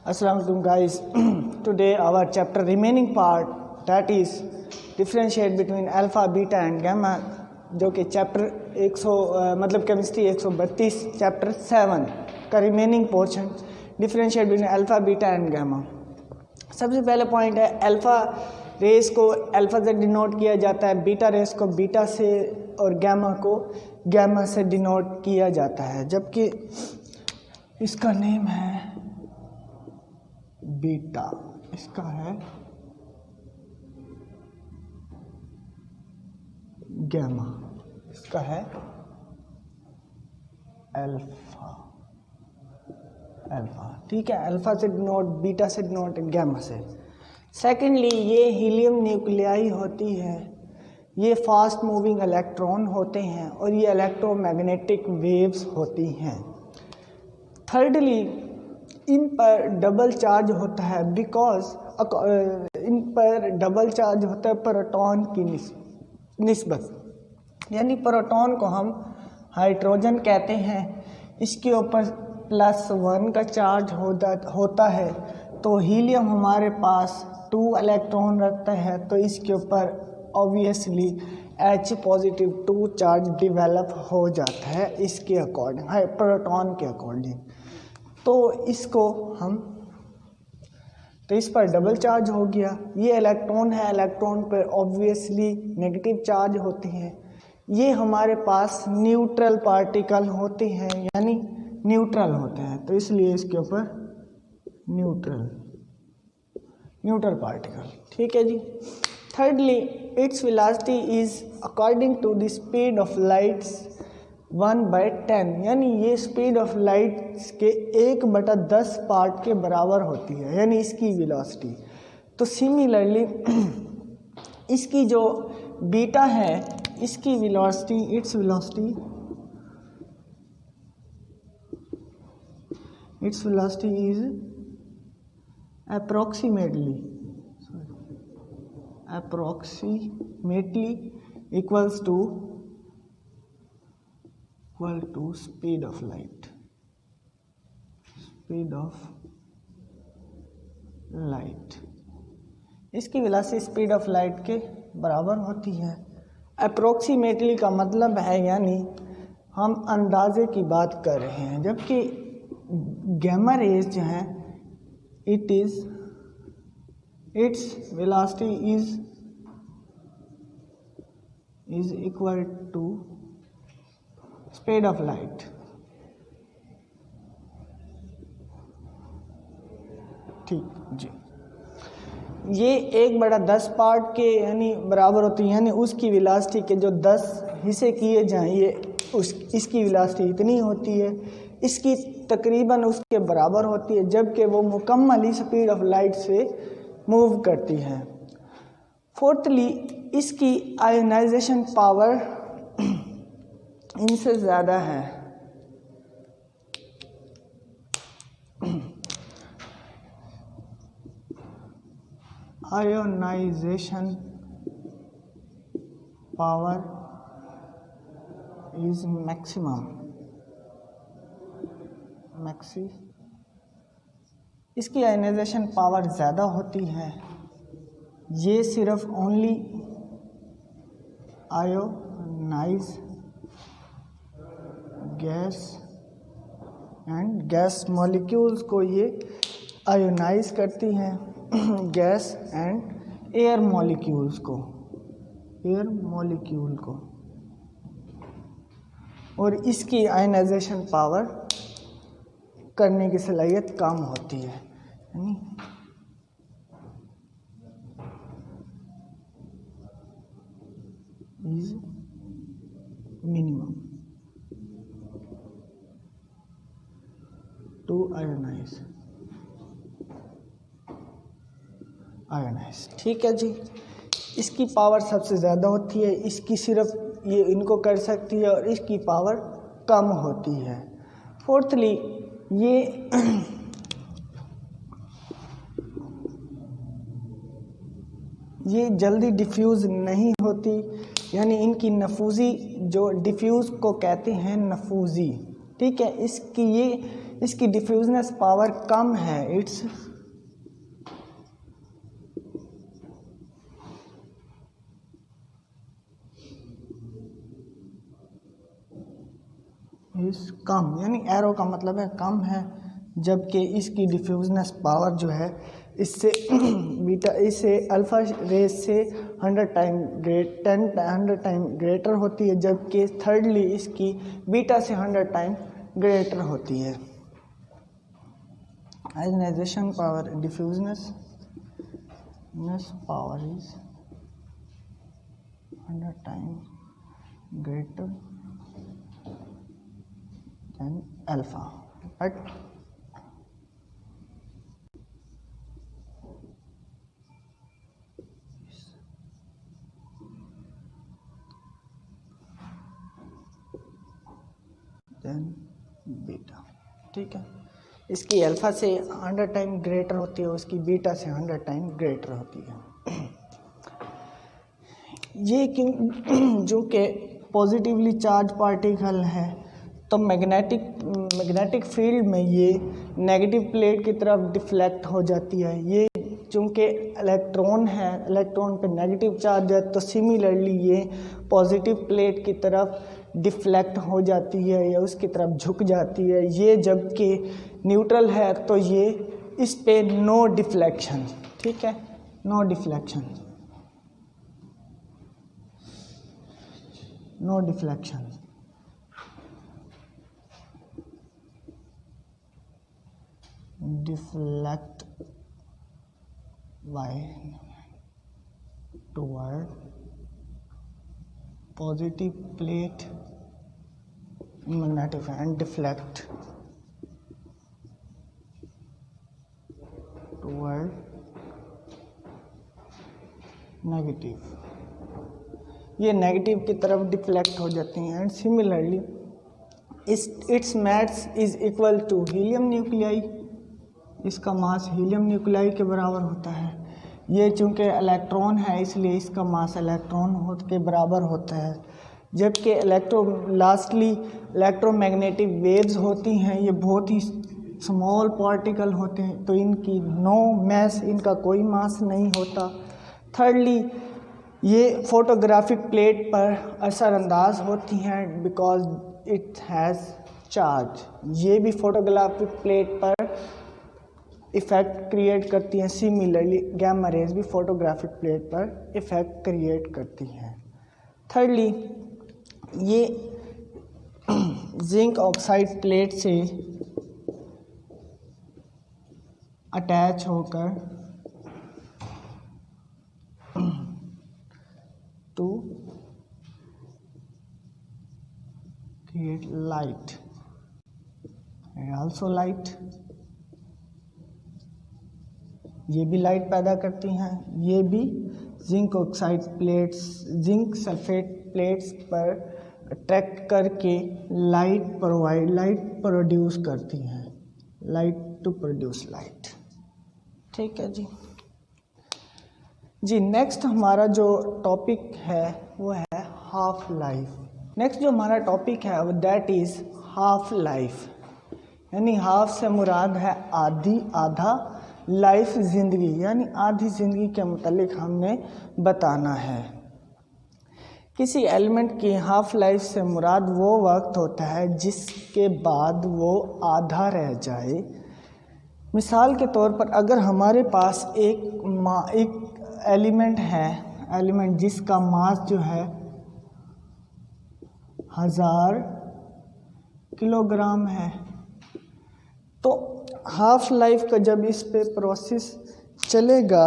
Assalamualaikum guys. Today our chapter remaining part, that is differentiate between alpha, beta and gamma, जो कि chapter 100 मतलब chemistry 132 chapter 7 का remaining portion differentiate between alpha, beta and gamma. सबसे पहले point है alpha race को alpha से denote किया जाता है, बीटा रेस को बीटा से और गामा को गामा से डिनोट किया जाता है, जबकि इसका नेम है बीटा, इसका है गामा, इसका है अल्फा। ठीक है, अल्फा से डिनोट, बीटा से डिनोट, गामा से। सेकेंडली ये हीलियम न्यूक्लियाई होती है, ये फास्ट मूविंग इलेक्ट्रॉन होते हैं और ये इलेक्ट्रोमैग्नेटिक वेव्स होती हैं। थर्डली इन पर डबल चार्ज होता है, बिकॉज इन पर डबल चार्ज होता है प्रोटॉन की निस्बत, यानी प्रोटॉन को हम हाइड्रोजन कहते हैं, इसके ऊपर +1 का चार्ज होता है, तो हीलियम हमारे पास 2 इलेक्ट्रॉन रखता है, तो इसके ऊपर obviously H positive 2 charge develop हो जाता है इसके अकॉर्डिंग, प्रोटॉन के अकॉर्डिंग। तो इसको हम, तो इस पर डबल चार्ज हो गया। ये इलेक्ट्रॉन है, इलेक्ट्रॉन पर ऑब्वियसली नेगेटिव चार्ज होते हैं। ये हमारे पास न्यूट्रल पार्टिकल होते हैं, यानी न्यूट्रल होते हैं, तो इसलिए इसके ऊपर न्यूट्रल पार्टिकल। ठीक है जी। Thirdly its velocity is according to the speed of lights 1/10, यानी ये स्पीड ऑफ लाइट के 1/10 पार्ट के बराबर होती है, यानी इसकी वेलोसिटी। तो सिमिलरली इसकी जो बीटा है, इसकी velocity, it's velocity is approximately equals to speed of light, इसकी वेलोसिटी स्पीड ऑफ लाइट के बराबर होती है। अप्रोक्सीमेटली का मतलब है यानी हम अंदाजे की बात कर रहे हैं, जबकि गामा रेज जो है its velocity is equal to speed of light. ठीक जी, ये 1/10 पार्ट के यानी बराबर होती है, यानी उसकी वेलोसिटी के जो 10 हिस्से किए जाएं, ये इसकी वेलोसिटी इतनी होती है, इसकी तकरीबन उसके बराबर होती है, जबकि वो मुकम्मल स्पीड ऑफ लाइट से मूव करती है। फोर्थली इसकी आयोनाइजेशन पावर इनसे ज़्यादा है। आयोनाइजेशन पावर इज इसकी आयोनाइजेशन पावर ज़्यादा होती है। ये सिर्फ ओनली आयोनाइज गैस मॉलिक्यूल्स को ये आयोनाइज करती हैं, गैस एंड एयर मॉलिक्यूल को, और इसकी आयोनाइजेशन पावर करने की सलाहियत कम होती है, यानी इज मिनिमम टू आयोनाइज। ठीक है जी, इसकी पावर सबसे ज़्यादा होती है, इसकी सिर्फ ये इनको कर सकती है और इसकी पावर कम होती है। फोर्थली ये जल्दी डिफ्यूज़ नहीं होती, यानी इनकी नफूजी, जो डिफ्यूज़ को कहते हैं नफूजी, ठीक है, इसकी ये इसकी डिफ्यूजनेस पावर कम है, इट्स इस कम, यानी एरो का मतलब है कम है, जबकि इसकी डिफ्यूजनेस पावर जो है इससे बीटा इससे अल्फ़ा रेज से 100 टाइम ग्रेटर होती है, जबकि थर्डली इसकी बीटा से 100 टाइम ग्रेटर होती है। Ionization power, diffuseness power is 100 time greater than alpha, but than beta. ठीक है, इसकी अल्फ़ा से 100 टाइम ग्रेटर होती है, उसकी बीटा से 100 टाइम ग्रेटर होती है। ये जो कि पॉजिटिवली चार्ज पार्टिकल है, तो मैग्नेटिक फील्ड में ये नेगेटिव प्लेट की तरफ डिफ्लेक्ट हो जाती है। ये चूँकि इलेक्ट्रॉन है, इलेक्ट्रॉन पे नेगेटिव चार्ज है, तो सिमिलरली ये पॉजिटिव प्लेट की तरफ डिफ्लेक्ट हो जाती है या उसकी तरफ झुक जाती है। ये जबकि न्यूट्रल है तो ये इस पे नो डिफ्लेक्शन, ठीक है, no deflection, no deflection. Deflect by toward positive plate in magnetic and deflect toward negative, ये नेगेटिव की तरफ डिफ्लेक्ट हो जाती हैं। And similarly its mass is equal to helium nuclei, इसका मास हीलियम न्यूक्लियाई के बराबर होता है। ये चूँकि इलेक्ट्रॉन है इसलिए इसका मास इलेक्ट्रॉन के बराबर होता है, जबकि लास्टली इलेक्ट्रोमैग्नेटिक वेव्स होती हैं, ये बहुत ही स्मॉल पार्टिकल होते हैं, तो इनकी नो मास, इनका कोई मास नहीं होता। थर्डली ये फोटोग्राफिक प्लेट पर असरअंदाज होती हैं बिकॉज इट हैज़ चार्ज, ये भी फोटोग्राफिक प्लेट पर इफ़ेक्ट क्रिएट करती हैं। सिमिलरली गैमा रेज भी फोटोग्राफिक प्लेट पर इफ़ेक्ट क्रिएट करती हैं। थर्डली ये जिंक ऑक्साइड प्लेट से अटैच होकर to create light and also light, ये भी लाइट पैदा करती हैं। ये भी zinc oxide plates, zinc sulphate plates पर अट्रैक्ट करके लाइट प्रोड्यूस करती हैं, लाइट टू प्रोड्यूस लाइट। ठीक है जी। नेक्स्ट हमारा जो टॉपिक है वो है हाफ लाइफ। नेक्स्ट जो हमारा टॉपिक है वो दैट इज़ हाफ लाइफ, यानी हाफ से मुराद है आधी, आधा, लाइफ ज़िंदगी, यानी आधी ज़िंदगी के मुतालिक हमने बताना है। किसी एलिमेंट की हाफ लाइफ से मुराद वो वक्त होता है जिसके बाद वो आधा रह जाए। मिसाल के तौर पर अगर हमारे पास एक एलिमेंट है, एलिमेंट जिसका मास जो है 1000 किलोग्राम है, तो हाफ लाइफ का जब इस पे प्रोसेस चलेगा,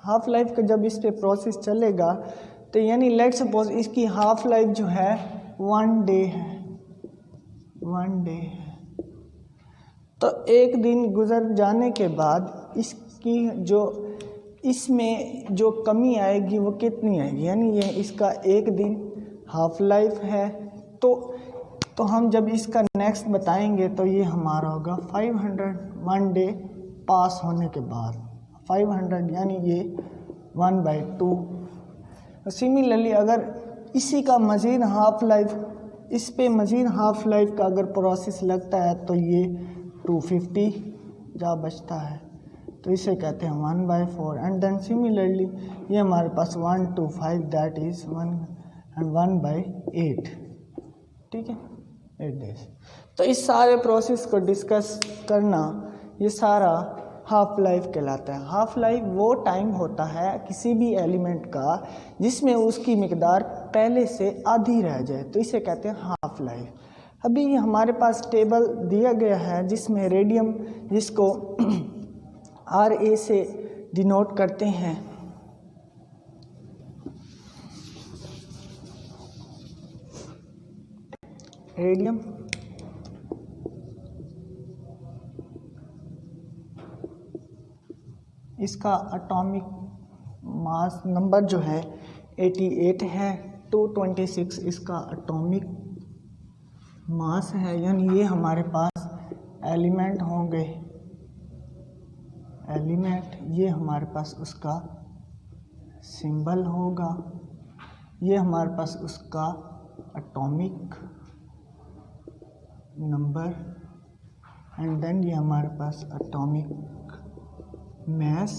हाफ लाइफ का जब इस पे प्रोसेस चलेगा तो यानी लेट सपोज इसकी हाफ लाइफ जो है 1 डे है, 1 डे है, तो एक दिन गुजर जाने के बाद इसकी जो इसमें जो कमी आएगी वो कितनी आएगी, यानी ये इसका एक दिन हाफ लाइफ है। तो हम जब इसका नेक्स्ट बताएंगे तो ये हमारा होगा 500 1 डे पास होने के बाद 500, यानी ये 1/2। सिमिलरली अगर इसी का मज़ीद हाफ लाइफ इस पे मज़ीद हाफ लाइफ का अगर प्रोसेस लगता है तो ये 250 जा बचता है, तो इसे कहते हैं 1/4। एंड देन सिमिलरली ये हमारे पास 1 to 5 दैट इज़ 1/8, ठीक है, 8 days। तो इस सारे प्रोसेस को डिस्कस करना ये सारा हाफ लाइफ कहलाता है। हाफ लाइफ वो टाइम होता है किसी भी एलिमेंट का जिसमें उसकी मिकदार पहले से आधी रह जाए, तो इसे कहते हैं हाफ लाइफ। अभी हमारे पास टेबल दिया गया है जिसमें रेडियम, जिसको RA से डिनोट करते हैं, रेडियम, इसका एटॉमिक मास नंबर जो है 88 है, 226 इसका एटॉमिक मास है, यानी ये हमारे पास एलिमेंट होंगे, एलिमेंट, ये हमारे पास उसका सिंबल होगा, ये हमारे पास उसका एटॉमिक नंबर, एंड देन ये हमारे पास atomic mass,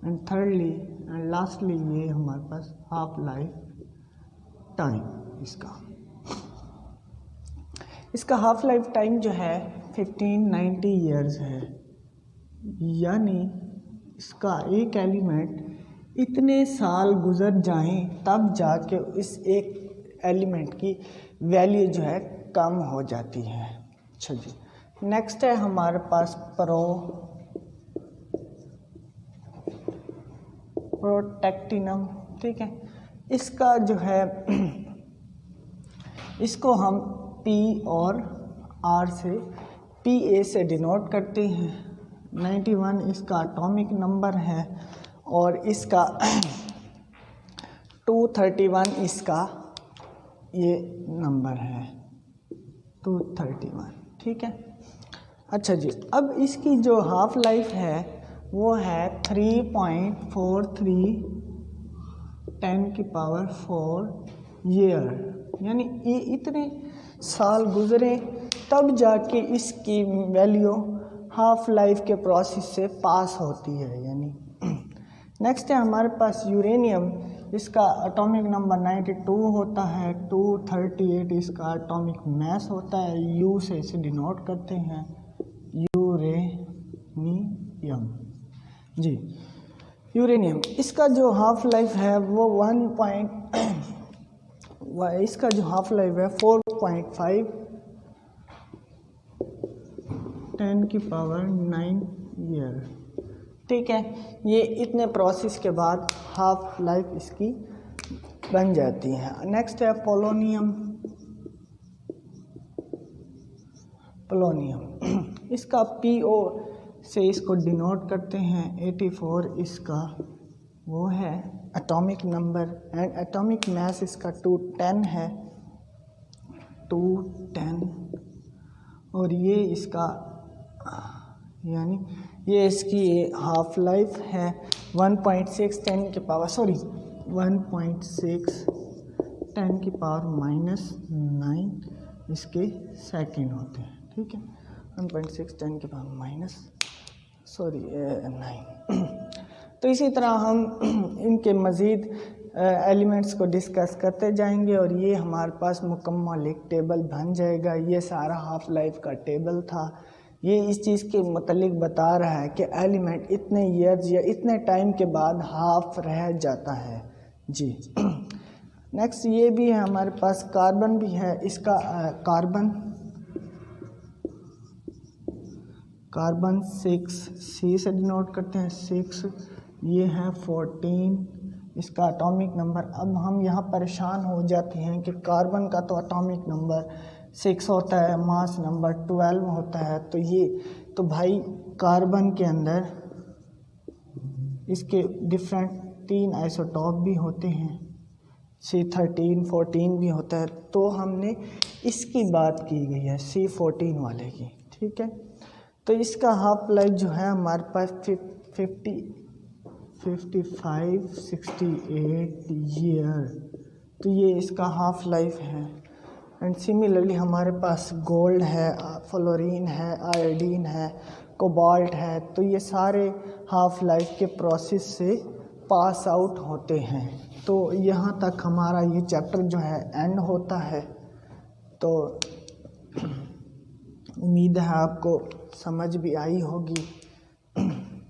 and thirdly and lastly ये हमारे पास हाफ लाइफ टाइम। इसका हाफ लाइफ टाइम जो है 1590 ईयर्स है, यानी इसका एक एलिमेंट इतने साल गुजर जाएं तब जाके इस एक एलिमेंट की वैल्यू जो है कम हो जाती है। अच्छा जी, नेक्स्ट है हमारे पास प्रोटेक्टिनम, ठीक है। इसका जो है इसको हम P और R से PA से डिनोट करते हैं। 91 इसका एटॉमिक नंबर है और इसका 231 इसका ये नंबर है, 231, ठीक है। अच्छा जी, अब इसकी जो हाफ लाइफ है वो है 3.43 10⁴ ईयर, यानी ये इतने साल गुजरे तब जाके इसकी वैल्यू हाफ लाइफ के प्रोसेस से पास होती है, यानी। नेक्स्ट है हमारे पास यूरेनियम, इसका एटॉमिक नंबर 92 होता है, 238 इसका एटॉमिक मास होता है, U से इसे डिनोट करते हैं, यूरेनियम जी। यूरेनियम, इसका जो हाफ लाइफ है वो इसका जो हाफ लाइफ है 4.5 10⁹ ईयर, ठीक है। ये इतने प्रोसेस के बाद हाफ लाइफ इसकी बन जाती है। नेक्स्ट है पोलोनियम, इसका PO से इसको डिनोट करते हैं, 84 इसका वो है atomic number, and atomic mass इसका 210 है, 210, और ये इसका यानी ये इसकी हाफ लाइफ है 1.6 10⁻⁹ इसके सेकंड होते हैं, ठीक है। 1.6 10⁻⁹ 9। तो इसी तरह हम इनके मज़ीद एलिमेंट्स को डिस्कस करते जाएंगे और ये हमारे पास मुकम्मल एक टेबल बन जाएगा। ये सारा हाफ लाइफ का टेबल था। ये इस चीज़ के मतलब बता रहा है कि एलिमेंट इतने ईयर्स या इतने टाइम के बाद हाफ रह जाता है जी। नेक्स्ट ये भी है हमारे पास, कार्बन भी है, इसका कार्बन 6 C से डिनोट करते हैं, 6, ये है 14 इसका एटॉमिक नंबर। अब हम यहाँ परेशान हो जाते हैं कि कार्बन का तो एटॉमिक नंबर 6 होता है, मास नंबर 12 होता है, तो भाई कार्बन के अंदर इसके डिफरेंट 3 आइसोटॉप भी होते हैं, C13 14 भी होता है, तो हमने इसकी बात की गई है C14 वाले की, ठीक है। तो इसका हाफ लाइफ जो है हमारे पास 55-68 ईयर, तो ये इसका हाफ लाइफ है। एंड सिमिलरली हमारे पास गोल्ड है, फ्लोरीन है, आयोडीन है, कोबाल्ट है, तो ये सारे हाफ लाइफ के प्रोसेस से पास आउट होते हैं। तो यहाँ तक हमारा ये चैप्टर जो है एंड होता है। तो उम्मीद है आपको समझ भी आई होगी।